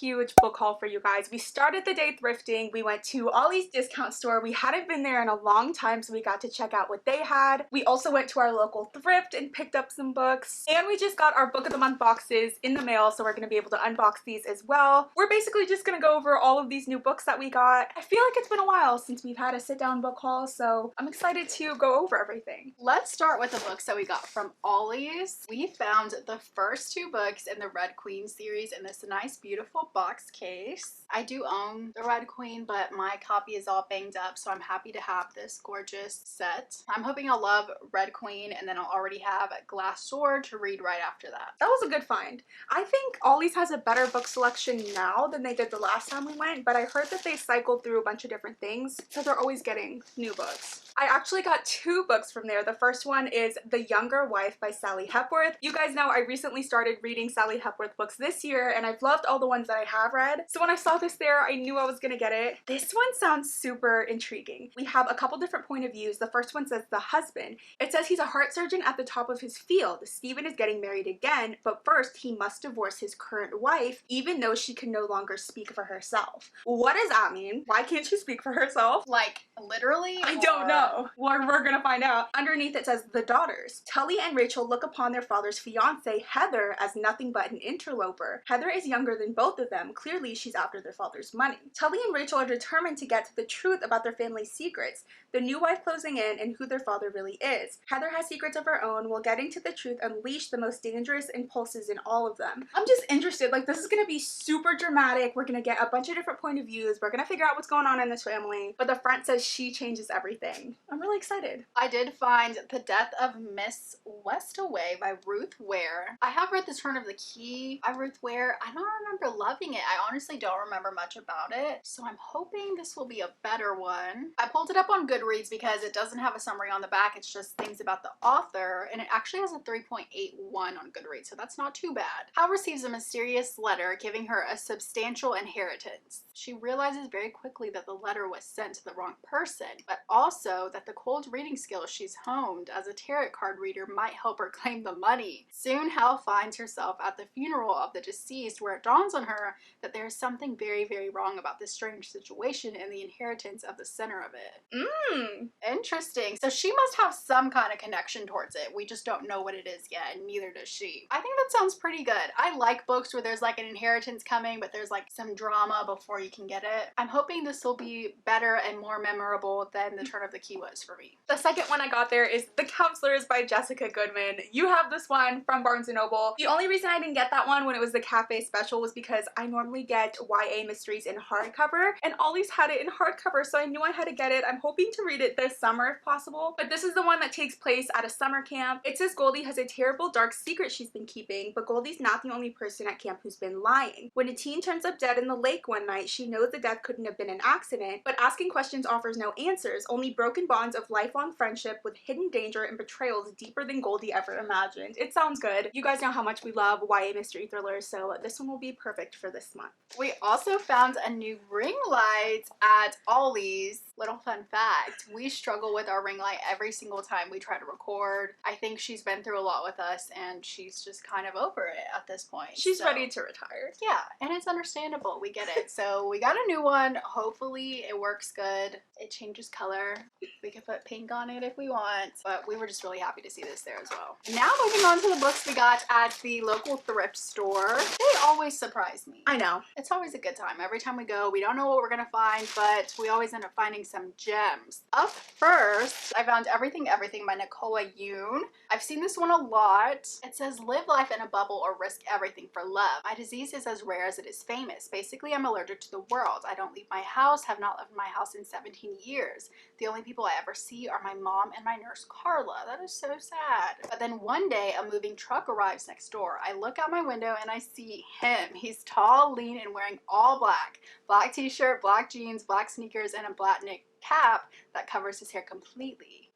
huge book haul for you guys. We started the day thrifting. We went to Ollie's discount store. We hadn't been there in a long time, so we got to check out what they had. We also went to our local thrift and picked up some books. And we just got our book of the month boxes in the mail, so we're going to be able to unbox these as well. We're basically just going to go over all of these new books that we got. I feel like it's been a while since we've had a sit-down book haul, so I'm excited to go over everything. Let's start with the books that we got from Ollie's. We found the first two books in the Red Queen series in this nice, beautiful box case. I do own the Red Queen, but my copy is all banged up, so I'm happy to have this gorgeous set. I'm hoping I'll love Red Queen, and then I'll already have Glass Sword to read right after that. That was a good find. I think Ollie's has a better book selection now than they did the last time we went, but I heard that they cycled through a bunch of different things, so they're always getting new books. I actually got two books from there. The first one is The Younger Wife by Sally Hepworth. You guys know I recently started reading Sally Hepworth books this year, and I've loved all the ones that I have read. So when I saw this there, I knew I was gonna get it. This one sounds super intriguing. We have a couple different point of views. The first one says the husband. It says he's a heart surgeon at the top of his field. Stephen is getting married again, but first he must divorce his current wife, even though she can no longer speak for herself. What does that mean? Why can't she speak for herself? Like, literally? I don't know. We're gonna find out. Underneath it says the daughters. Tully and Rachel look upon their father's fiance, Heather, as nothing but an interloper. Heather is younger than both of them. Clearly, she's after their father's money. Tully and Rachel are determined to get to the truth about their family's secrets, the new wife closing in, and who their father really is. Heather has secrets of her own. Will getting to the truth unleash the most dangerous impulses in all of them. I'm just interested. Like, this is gonna be super dramatic. We're gonna get a bunch of different point of views. We're gonna figure out what's going on in this family. But the front says she changes everything. I'm really excited. I did find The Death of Miss Westaway by Ruth Ware. I have read The Turn of the Key by Ruth Ware. I don't remember loving it. I honestly don't remember much about it, so I'm hoping this will be a better one. I pulled it up on Goodreads because it doesn't have a summary on the back. It's just things about the author, and it actually has a 3.81 on Goodreads, so that's not too bad. Hal receives a mysterious letter giving her a substantial inheritance. She realizes very quickly that the letter was sent to the wrong person, but also that the cold reading skills she's honed as a tarot card reader might help her claim the money. Soon, Hal finds herself at the funeral of the deceased, where it dawns on her that there is something very, very wrong about this strange situation and the inheritance of the center of it. Interesting. So she must have some kind of connection towards it. We just don't know what it is yet, and neither does she. I think that sounds pretty good. I like books where there's like an inheritance coming, but there's like some drama before you can get it. I'm hoping this will be better and more memorable than The Turn of the Key was for me. The second one I got there is The Counselors by Jessica Goodman. You have this one from Barnes & Noble. The only reason I didn't get that one when it was the cafe special was because I normally get YA mysteries in hardcover, and Ollie's had it in hardcover, so I knew I had to get it. I'm hoping to read it this summer if possible, but this is the one that takes place at a summer camp. It says Goldie has a terrible dark secret she's been keeping, but Goldie's not the only person at camp who's been lying. When a teen turns up dead in the lake one night, she knows the death couldn't have been an accident, but asking questions offers no answers, only broken bonds of lifelong friendship with hidden danger and betrayals deeper than Goldie ever imagined. It sounds good. You guys know how much we love YA mystery thrillers, so this one will be perfect for this month. We also found a new ring light at Ollie's. Little fun fact, we struggle with our ring light every single time we try to record. I think she's been through a lot with us, and she's just kind of over it at this point. She's ready to retire. Yeah, and it's understandable. We get it. So we got a new one. Hopefully it works good. It changes color. We can put pink on it if we want, but we were just really happy to see this there as well. Now moving on to the books we got at the local thrift store. They always surprise me. I know. It's always a good time. Every time we go, we don't know what we're gonna find, but we always end up finding some gems. Up first, I found Everything Everything by Nicola Yoon. I've seen this one a lot. It says, live life in a bubble or risk everything for love. My disease is as rare as it is famous. Basically, I'm allergic to the world. I don't leave my house, have not left my house in 17 years. The only people I ever see are my mom and my nurse Carla. That is so sad. But then one day, a moving truck arrives next door. I look out my window and I see him. He's tall, lean, and wearing all black. Black t-shirt, black jeans, black sneakers, and a black knit cap that covers his hair completely.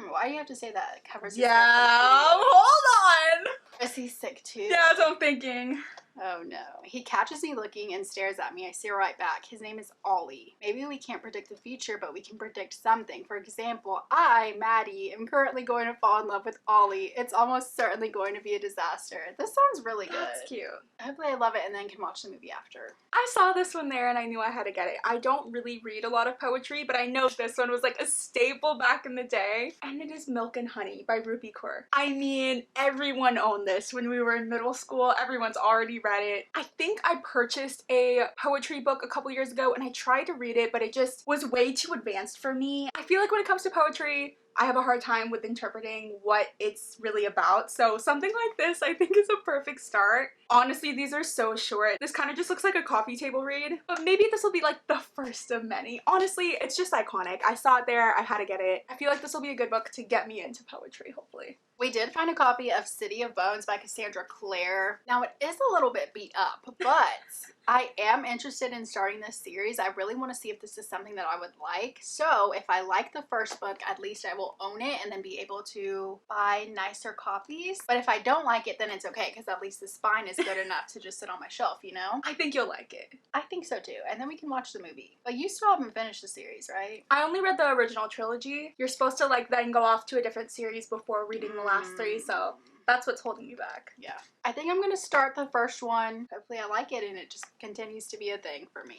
Why do you have to say that? It covers his hair completely. Hold on! Is he sick too? Yeah, that's what I'm thinking. Oh no. He catches me looking and stares at me. I stare right back. His name is Ollie. Maybe we can't predict the future, but we can predict something. For example, I, Maddie, am currently going to fall in love with Ollie. It's almost certainly going to be a disaster. This sounds really good. That's cute. Hopefully I love it and then can watch the movie after. I saw this one there and I knew I had to get it. I don't really read a lot of poetry, but I know this one was like a staple back in the day. And it is Milk and Honey by Rupi Kaur. I mean, everyone owned this when we were in middle school. Everyone's already read it. I think I purchased a poetry book a couple years ago and I tried to read it, but it just was way too advanced for me. I feel like when it comes to poetry, I have a hard time with interpreting what it's really about. So something like this I think is a perfect start. Honestly, these are so short. This kind of just looks like a coffee table read, but maybe this will be like the first of many. Honestly, it's just iconic. I saw it there, I had to get it. I feel like this will be a good book to get me into poetry, hopefully. We did find a copy of City of Bones by Cassandra Clare. Now it is a little bit beat up, but I am interested in starting this series. I really want to see if this is something that I would like. So if I like the first book, at least I will own it and then be able to buy nicer copies. But if I don't like it, then it's okay because at least the spine is good enough to just sit on my shelf, you know? I think you'll like it. I think so too. And then we can watch the movie. But you still haven't finished the series, right? I only read the original trilogy. You're supposed to like then go off to a different series before reading the last three, so that's what's holding me back. Yeah. I think I'm gonna start the first one. Hopefully I like it and it just continues to be a thing for me.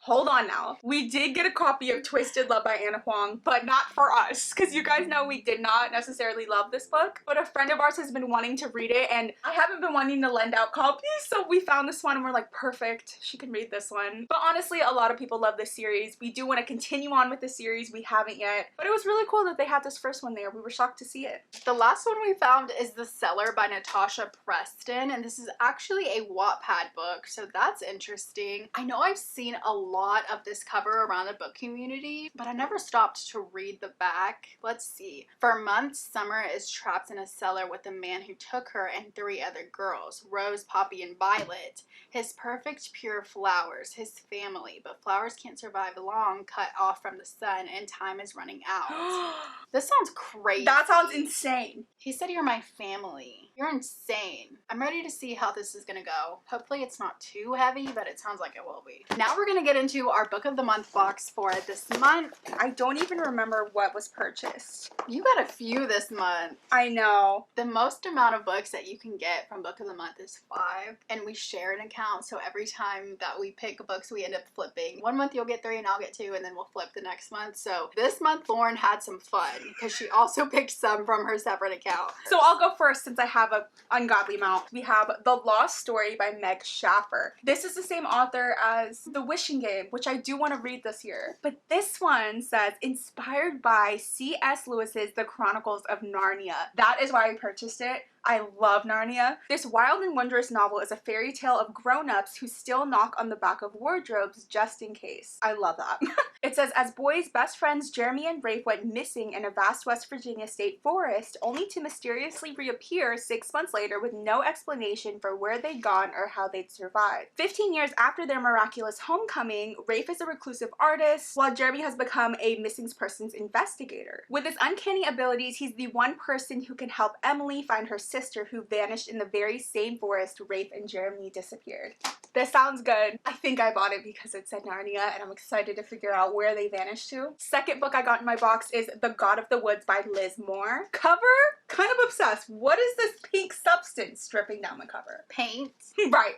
Hold on now. We did get a copy of Twisted Love by Anna Huang, but not for us, because you guys know we did not necessarily love this book, but a friend of ours has been wanting to read it, and I haven't been wanting to lend out copies, so we found this one and we're like, perfect, she can read this one. But honestly, a lot of people love this series. We do want to continue on with the series. We haven't yet, but it was really cool that they had this first one there. We were shocked to see it. The last one we found is The Cellar by Natasha Preston, and this is actually a Wattpad book, so that's interesting. I know I've seen a lot of this cover around the book community, but I never stopped to read the back. Let's see. For months, Summer is trapped in a cellar with a man who took her and 3 other girls, Rose, Poppy, and Violet. His perfect, pure flowers, his family, but flowers can't survive long, cut off from the sun, and time is running out. This sounds crazy. That sounds insane. He said you're my family. You're insane. I'm ready to see how this is gonna go. Hopefully it's not too heavy, but it sounds like it will be. Now we're gonna get into our book of the month box for this month. I don't even remember what was purchased. You got a few this month. I know. The most amount of books that you can get from book of the month is 5, and we share an account, so every time that we pick books we end up flipping. One month you'll get 3 and I'll get 2, and then we'll flip the next month. So this month Lauren had some fun because she also picked some from her separate account. So I'll go first since I have an ungodly amount. We have The Lost Story by Meg Schaffer. This is the same author as The Wishing Game, which I do want to read this year. But this one says, inspired by C.S. Lewis's The Chronicles of Narnia. That is why I purchased it. I love Narnia. This wild and wondrous novel is a fairy tale of grown-ups who still knock on the back of wardrobes just in case. I love that. It says, as boys, best friends Jeremy and Rafe went missing in a vast West Virginia state forest, only to mysteriously reappear 6 months later with no explanation for where they'd gone or how they'd survived. 15 years after their miraculous homecoming, Rafe is a reclusive artist, while Jeremy has become a missing persons investigator. With his uncanny abilities, he's the one person who can help Emily find her sister who vanished in the very same forest Rafe and Jeremy disappeared. This sounds good. I think I bought it because it said Narnia and I'm excited to figure out where they vanished to. Second book I got in my box is The God of the Woods by Liz Moore. Cover? Kind of obsessed. What is this pink substance dripping down the cover? Paint. Right.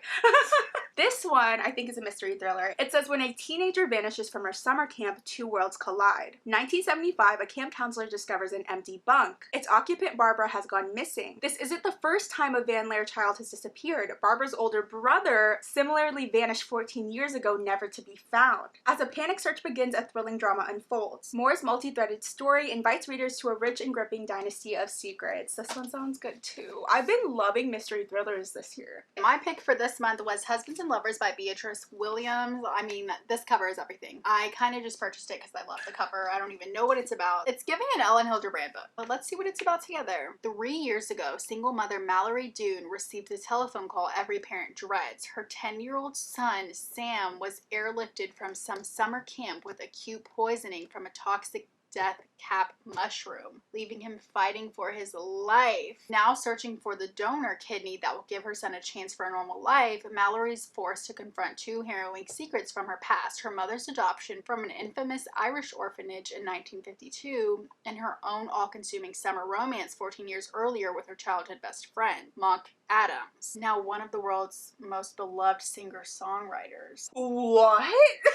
This one I think is a mystery thriller. It says when a teenager vanishes from her summer camp, 2 worlds collide. 1975, a camp counselor discovers an empty bunk. Its occupant Barbara has gone missing. This isn't the first time a Van Laer child has disappeared. Barbara's older brother similarly vanished 14 years ago, never to be found. As a panic search begins, a thrilling drama unfolds. Moore's multi-threaded story invites readers to a rich and gripping dynasty of secrets. This one sounds good too. I've been loving mystery thrillers this year. My pick for this month was Husbands and Lovers by Beatrice Williams. I mean, this cover is everything. I kind of just purchased it because I love the cover. I don't even know what it's about. It's giving an Ellen Hilderbrand book, but let's see what it's about together. 3 years ago, single mother Mallory Doon received the telephone call every parent dreads. Her 10-year-old son, Sam, was airlifted from some summer camp with acute poisoning from a toxic death cap mushroom, leaving him fighting for his life. Now searching for the donor kidney that will give her son a chance for a normal life, Mallory's forced to confront two harrowing secrets from her past: her mother's adoption from an infamous Irish orphanage in 1952, and her own all-consuming summer romance 14 years earlier with her childhood best friend, Monk Adams, now one of the world's most beloved singer-songwriters. What?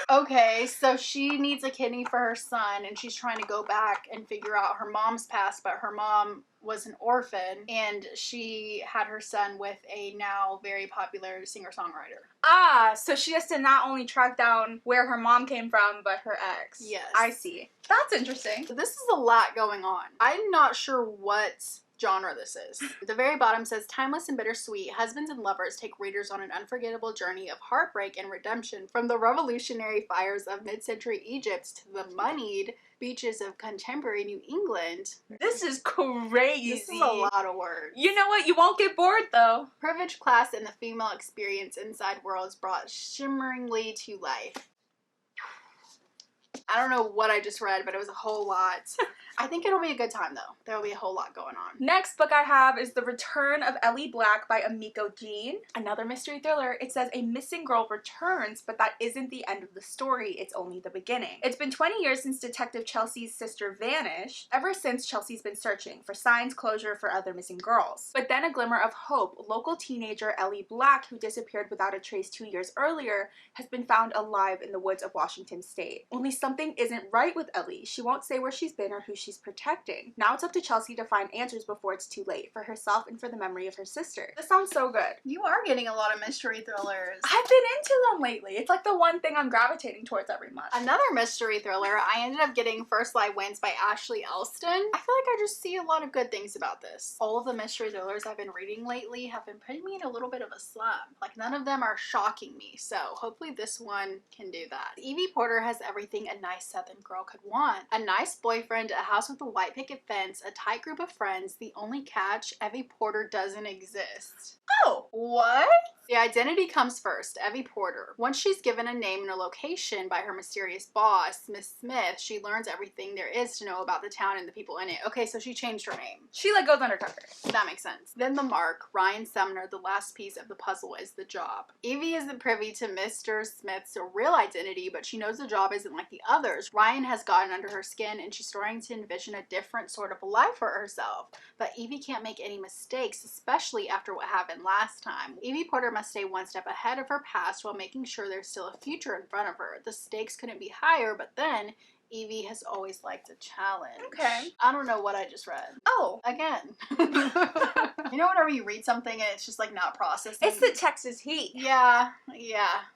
Okay, so she needs a kidney for her son, and she's trying to go back and figure out her mom's past, but her mom was an orphan, and she had her son with a now very popular singer-songwriter. Ah, so she has to not only track down where her mom came from, but her ex. Yes. I see. That's interesting. So this is a lot going on. I'm not sure what genre this is. At the very bottom says, timeless and bittersweet, husbands and lovers take readers on an unforgettable journey of heartbreak and redemption from the revolutionary fires of mid-century Egypt to the moneyed beaches of contemporary New England. This is crazy. This is a lot of words. You know what? You won't get bored though. Privileged class and the female experience inside worlds brought shimmeringly to life. I don't know what I just read, but it was a whole lot. I think it'll be a good time though. There'll be a whole lot going on. Next book I have is The Return of Ellie Black by Amiko Jean. Another mystery thriller. It says a missing girl returns, but that isn't the end of the story. It's only the beginning. It's been 20 years since Detective Chelsea's sister vanished. Ever since, Chelsea's been searching for signs, closure for other missing girls. But then a glimmer of hope. Local teenager Ellie Black, who disappeared without a trace 2 years earlier, has been found alive in the woods of Washington State. Only something isn't right with Ellie. She won't say where she's been or who she's protecting. Now it's up to Chelsea to find answers before it's too late, for herself and for the memory of her sister. This sounds so good. You are getting a lot of mystery thrillers. I've been into them lately. It's like the one thing I'm gravitating towards every month. Another mystery thriller, I ended up getting First Light Wins by Ashley Elston. I feel like I just see a lot of good things about this. All of the mystery thrillers I've been reading lately have been putting me in a little bit of a slump. Like, none of them are shocking me, so hopefully this one can do that. Evie Porter has everything a nice Southern girl could want. A nice boyfriend, a house with a white picket fence, a tight group of friends. The only catch, Evie Porter doesn't exist. Oh! What? The identity comes first, Evie Porter. Once she's given a name and a location by her mysterious boss, Miss Smith, she learns everything there is to know about the town and the people in it. Okay, so she changed her name. She like goes undercover. That makes sense. Then the mark, Ryan Sumner, the last piece of the puzzle is the job. Evie isn't privy to Mr. Smith's real identity, but she knows the job isn't like the others. Ryan has gotten under her skin and she's starting to envision a different sort of life for herself. But Evie can't make any mistakes, especially after what happened last time. Evie Porter must stay one step ahead of her past while making sure there's still a future in front of her. The stakes couldn't be higher, but then Evie has always liked a challenge. Okay. I don't know what I just read. Oh. Again. You know whenever you read something and it's just like not processing? It's the Texas heat. Yeah.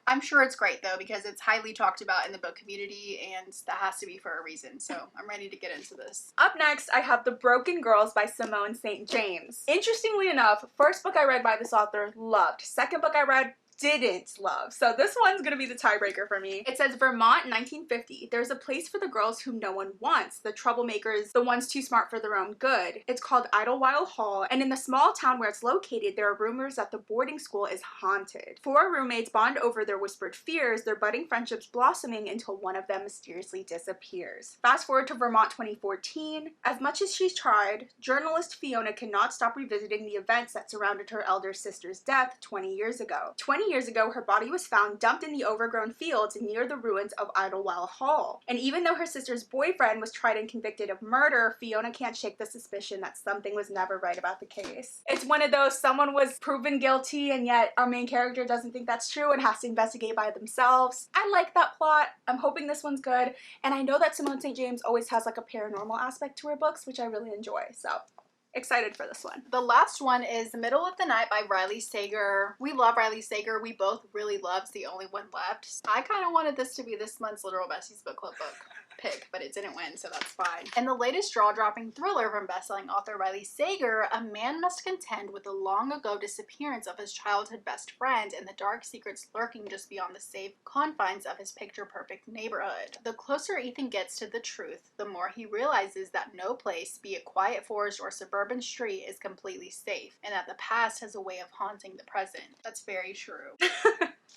I'm sure it's great though because it's highly talked about in the book community and that has to be for a reason. So I'm ready to get into this. Up next, I have The Broken Girls by Simone St. James. Interestingly enough, first book I read by this author, loved. Second book I read, didn't love. So this one's gonna be the tiebreaker for me. It says Vermont 1950. There's a place for the girls whom no one wants, the troublemakers, the ones too smart for their own good. It's called Idlewild Hall, and in the small town where it's located, there are rumors that the boarding school is haunted. Four roommates bond over their whispered fears, their budding friendships blossoming until one of them mysteriously disappears. Fast forward to Vermont 2014. As much as she's tried, journalist Fiona cannot stop revisiting the events that surrounded her elder sister's death 20 years ago. 20 years ago, her body was found dumped in the overgrown fields near the ruins of Idlewild Hall. And even though her sister's boyfriend was tried and convicted of murder, Fiona can't shake the suspicion that something was never right about the case. It's one of those, someone was proven guilty and yet our main character doesn't think that's true and has to investigate by themselves. I like that plot. I'm hoping this one's good. And I know that Simone St. James always has like a paranormal aspect to her books, which I really enjoy. So excited for this one. The last one is Middle of the Night by Riley Sager. We love Riley Sager. We both really loved The Only One Left. I kind of wanted this to be this month's Literal Besties Bookclub book pick, but it didn't win, so that's fine. And the latest jaw-dropping thriller from bestselling author Riley Sager, a man must contend with the long-ago disappearance of his childhood best friend and the dark secrets lurking just beyond the safe confines of his picture-perfect neighborhood. The closer Ethan gets to the truth, the more he realizes that no place, be it quiet forest or suburban street, is completely safe, and that the past has a way of haunting the present. That's very true.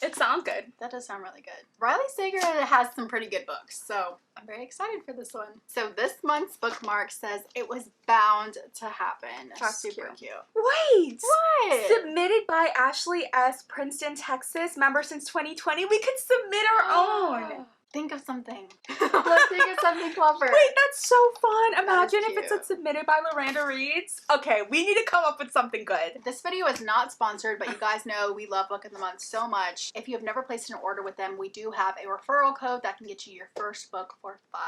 It sounds good. That does sound really good. Riley Sager has some pretty good books, so I'm very excited for this one. So this month's bookmark says it was bound to happen. That's super cute. Wait! What? Submitted by Ashley S. Princeton, Texas. Member since 2020. We could submit our own. Think of something. Let's think of something clever. Wait, that's so fun. Imagine if cute. it said submitted by Loranda Reeds. Okay, we need to come up with something good. This video is not sponsored, but you guys know we love Book of the Month so much. If you have never placed an order with them, we do have a referral code that can get you your first book for $5.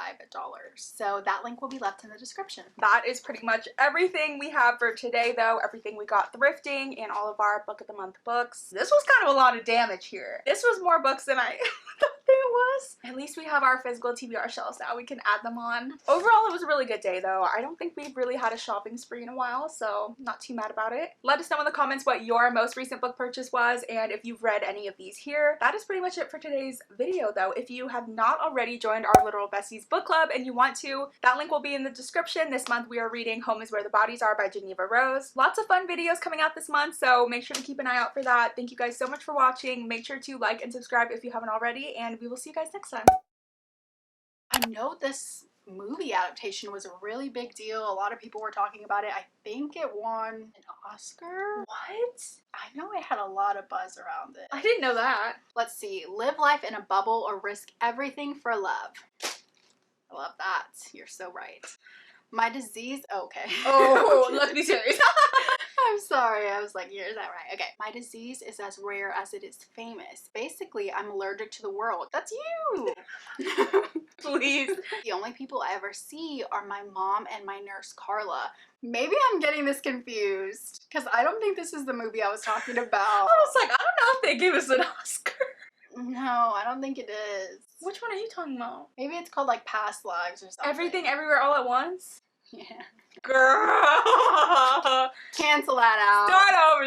So that link will be left in the description. That is pretty much everything we have for today, though. Everything we got thrifting and all of our Book of the Month books. This was kind of a lot of damage here. This was more books than I thought it was. At least we have our physical TBR shelves now. We can add them on. Overall, it was a really good day, though. I don't think we've really had a shopping spree in a while, so not too mad about it. Let us know in the comments what your most recent book purchase was, and if you've read any of these here. That is pretty much it for today's video, though. If you have not already joined our Literal Besties book club and you want to, that link will be in the description. This month we are reading Home is Where the Bodies Are by Geneva Rose. Lots of fun videos coming out this month, so make sure to keep an eye out for that. Thank you guys so much for watching. Make sure to like and subscribe if you haven't already, and we will see you guys next time. I know this movie adaptation was a really big deal. A lot of people were talking about it. I think it won an Oscar. What? I know it had a lot of buzz around it. I didn't know that. Let's see. Live life in a bubble or risk everything for love. I love that. You're so right. My disease. Okay. Oh, let's be serious. I'm sorry. I was like, yeah, is that right? Okay. My disease is as rare as it is famous. Basically, I'm allergic to the world. That's you. Please. The only people I ever see are my mom and my nurse Carla. Maybe I'm getting this confused because I don't think this is the movie I was talking about. I was like, I don't know if they gave us an Oscar. No, I don't think it is. Which one are you talking about? Maybe it's called like Past Lives or something. Everything, Everywhere, All at Once? Yeah. Girl. Cancel that out. Start over.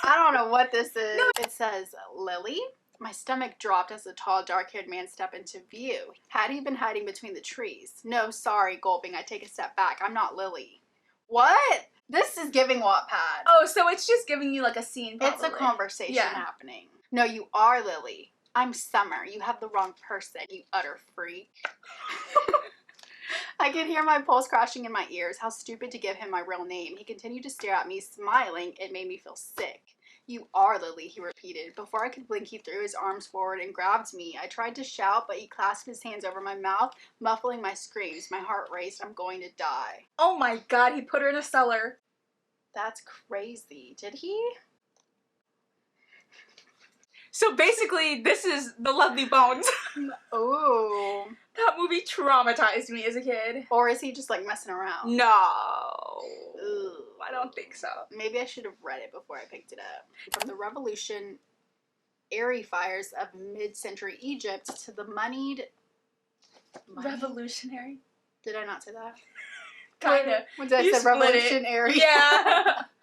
I don't know what this is. No. It says, Lily? My stomach dropped as a tall, dark-haired man stepped into view. Had he been hiding between the trees? No, sorry, gulping. I take a step back. I'm not Lily. What? This is giving Wattpad. Oh, so it's just giving you like a scene, probably. It's a conversation happening. No, you are Lily. I'm Summer. You have the wrong person, you utter freak. I could hear my pulse crashing in my ears. How stupid to give him my real name. He continued to stare at me, smiling. It made me feel sick. You are Lily, he repeated. Before I could blink, he threw his arms forward and grabbed me. I tried to shout, but he clasped his hands over my mouth, muffling my screams. My heart raced. I'm going to die. Oh my god, he put her in a cellar. That's crazy. Did he? So basically, this is The Lovely Bones. Oh. That movie traumatized me as a kid. Or is he just like messing around? No. Ooh. I don't think so. Maybe I should have read it before I picked it up. From the revolutionary fires of mid-century Egypt to the moneyed... Revolutionary? Did I not say that? Kinda. When did I You say split it. revolutionary? Yeah.